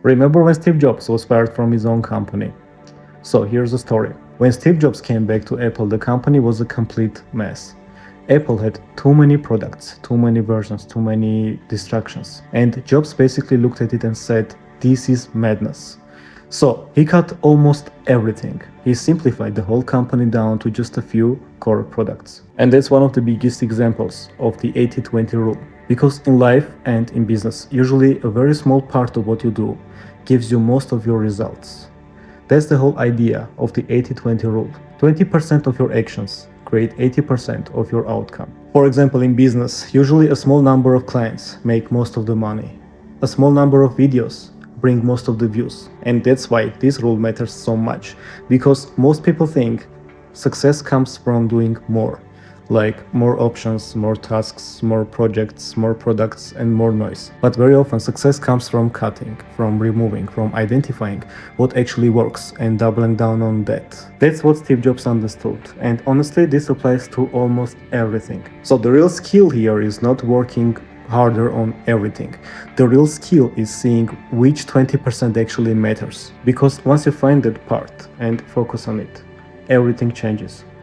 Remember when Steve Jobs was fired from his own company? So here's the story. When Steve Jobs came back to Apple, the company was a complete mess. Apple had too many products, too many versions, too many distractions. And Jobs basically looked at it and said, "This is madness." So he cut almost everything. He simplified the whole company down to just a few core products. And that's one of the biggest examples of the 80-20 rule. Because in life and in business, usually a very small part of what you do gives you most of your results. That's the whole idea of the 80-20 rule. 20% of your actions create 80% of your outcome. For example, in business, usually a small number of clients make most of the money. A small number of videos bring most of the views. And that's why this rule matters so much. Because most people think success comes from doing more. Like more options, more tasks, more projects, more products, and more noise. But very often success comes from cutting, from removing, from identifying what actually works and doubling down on that. That's what Steve Jobs understood. And honestly, this applies to almost everything. So the real skill here is not working harder on everything. The real skill is seeing which 20% actually matters. Because once you find that part and focus on it, everything changes.